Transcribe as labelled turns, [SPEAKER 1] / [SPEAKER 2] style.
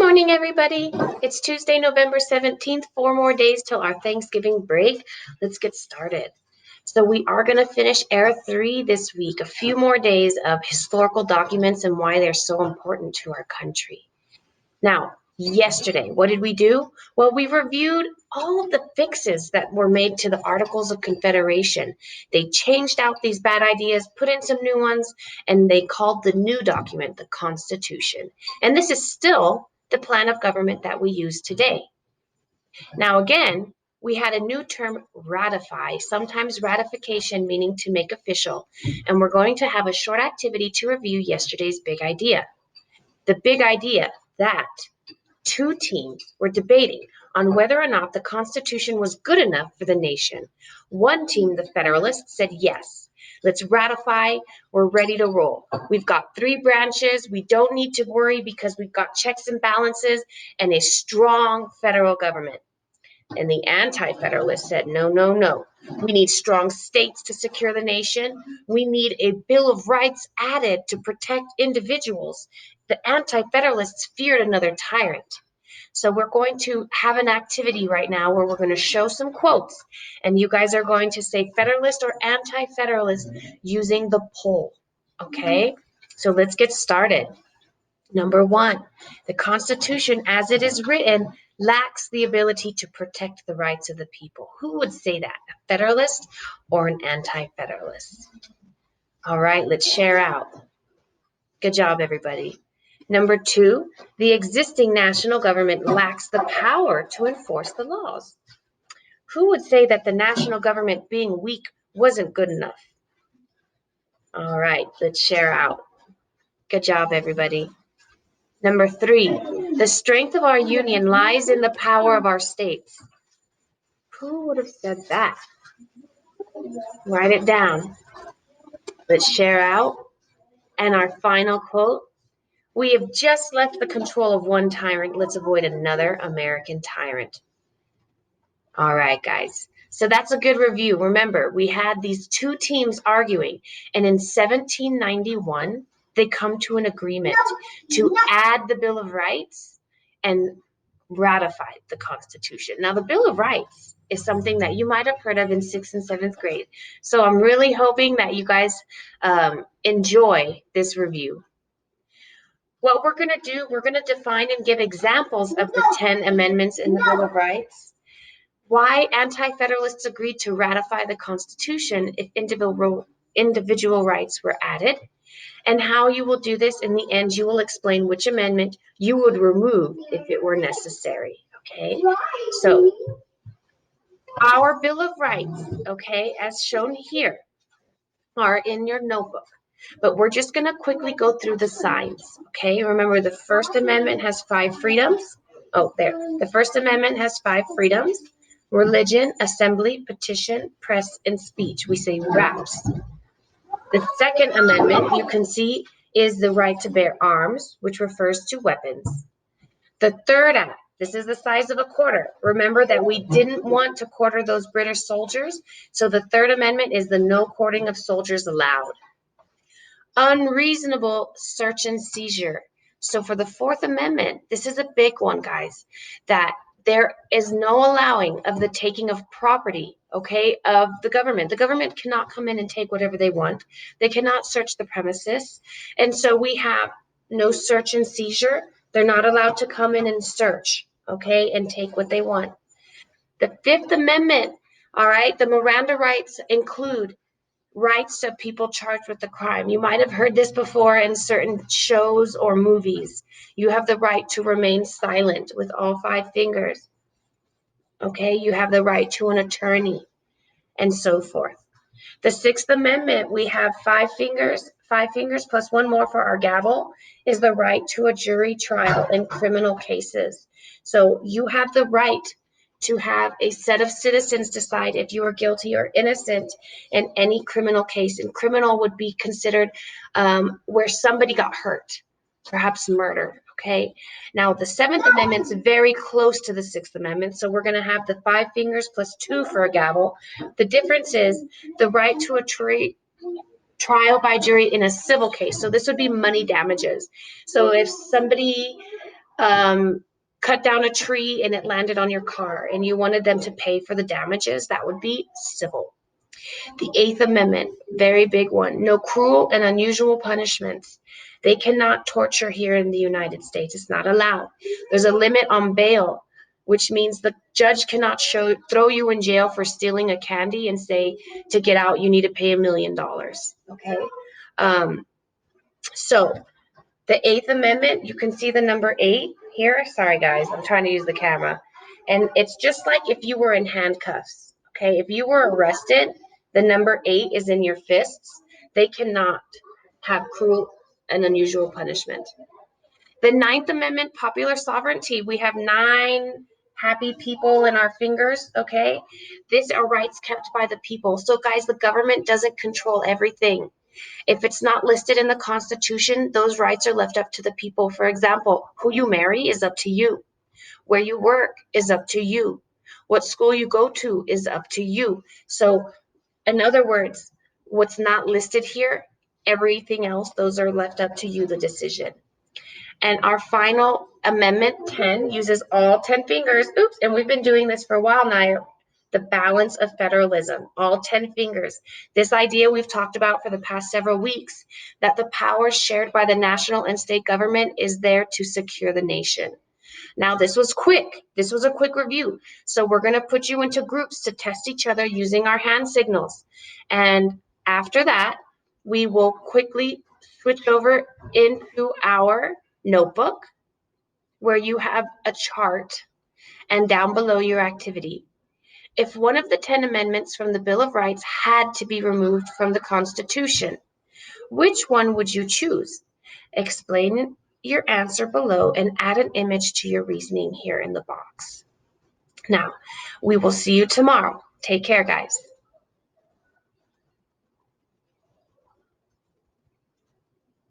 [SPEAKER 1] morning, everybody. It's Tuesday, November 17th, 4 more days till our Thanksgiving break. Let's get started. So we are going to finish Era 3 this week, a few more days of historical documents and why they're so important to our country. Now, yesterday, what did we do? Well, we reviewed all of the fixes that were made to the Articles of Confederation. They changed out these bad ideas, put in some new ones, and they called the new document the Constitution. And this is still the plan of government that we use today. Now, again, we had a new term, ratify, sometimes ratification meaning to make official, and we're going to have a short activity to review yesterday's big idea. The big idea that two teams were debating on whether or not the Constitution was good enough for the nation. One team, the Federalists, said yes. Let's ratify. We're ready to roll. We've got three branches. We don't need to worry because we've got checks and balances and a strong federal government. And the anti-federalists said, no, no, no. We need strong states to secure the nation. We need a Bill of Rights added to protect individuals. The anti-federalists feared another tyrant. So we're going to have an activity right now where we're going to show some quotes, and you guys are going to say Federalist or anti-federalist using the poll, okay? So let's get started. Number one, the Constitution as it is written lacks the ability to protect the rights of the people. Who would say that, a Federalist or an anti-federalist? All right, let's share out. Good job, everybody. Number two, the existing national government lacks the power to enforce the laws. Who would say that the national government being weak wasn't good enough? All right, let's share out. Good job, everybody. Number three, the strength of our union lies in the power of our states. Who would have said that? Write it down. Let's share out. And our final quote, we have just left the control of one tyrant. Let's avoid another American tyrant. All right, guys. So that's a good review. Remember, we had these two teams arguing, and in 1791, they come to an agreement to add the Bill of Rights and ratify the Constitution. Now, the Bill of Rights is something that you might have heard of in 6th and 7th grade. So I'm really hoping that you guys enjoy this review. What we're going to do, we're going to define and give examples of the 10 amendments in the Bill of Rights, why anti-federalists agreed to ratify the Constitution if individual rights were added, and how you will do this. In the end, you will explain which amendment you would remove if it were necessary, okay? So, our Bill of Rights, okay, as shown here, are in your notebook. But we're just going to quickly go through the signs, okay? Remember, the First Amendment has 5 freedoms. Oh, there. The First Amendment has 5 freedoms: religion, assembly, petition, press, and speech. We say RAPS. The Second Amendment, you can see, is the right to bear arms, which refers to weapons. The Third Act, this is the size of a quarter. Remember that we didn't want to quarter those British soldiers, so the Third Amendment is the no quartering of soldiers allowed. Unreasonable search and seizure. So for the Fourth Amendment, this is a big one, guys, that there is no allowing of the taking of property, okay, of the government. The government cannot come in and take whatever they want. They cannot search the premises. And so we have no search and seizure. They're not allowed to come in and search, okay, and take what they want. The Fifth Amendment, all right, the Miranda rights include rights of people charged with the crime. You might have heard this before in certain shows or movies. You have the right to remain silent with all 5 fingers. Okay, you have the right to an attorney and so forth. The Sixth Amendment, we have 5 fingers plus 1 more for our gavel, is the right to a jury trial in criminal cases. So you have the right to have a set of citizens decide if you are guilty or innocent in any criminal case. And criminal would be considered where somebody got hurt, perhaps murder, okay? Now, the Seventh Amendment's very close to the Sixth Amendment, so we're gonna have the 5 fingers plus 2 for a gavel. The difference is the right to a trial by jury in a civil case. So this would be money damages. So if somebody cut down a tree and it landed on your car and you wanted them to pay for the damages, that would be civil. The Eighth Amendment, very big one. No cruel and unusual punishments. They cannot torture here in the United States. It's not allowed. There's a limit on bail, which means the judge cannot throw you in jail for stealing a candy and say to get out you need to pay $1 million. Okay. So the Eighth Amendment, you can see the number 8 here. Sorry, guys, I'm trying to use the camera. And it's just like if you were in handcuffs, okay? If you were arrested, the number 8 is in your fists. They cannot have cruel and unusual punishment. The Ninth Amendment, popular sovereignty. We have 9 happy people in our fingers, okay? These are rights kept by the people. So, guys, the government doesn't control everything. If it's not listed in the Constitution, those rights are left up to the people. For example, who you marry is up to you. Where you work is up to you. What school you go to is up to you. So, in other words, what's not listed here, everything else, those are left up to you, the decision. And our final amendment 10 uses all 10 fingers. Oops, and we've been doing this for a while now. The balance of federalism, all 10 fingers. This idea we've talked about for the past several weeks, that the power shared by the national and state government is there to secure the nation. Now, this was quick. This was a quick review. So we're going to put you into groups to test each other using our hand signals. And after that, we will quickly switch over into our notebook where you have a chart and down below your activity. If one of the 10 amendments from the Bill of Rights had to be removed from the Constitution, which one would you choose? Explain your answer below and add an image to your reasoning here in the box. Now, we will see you tomorrow. Take care, guys.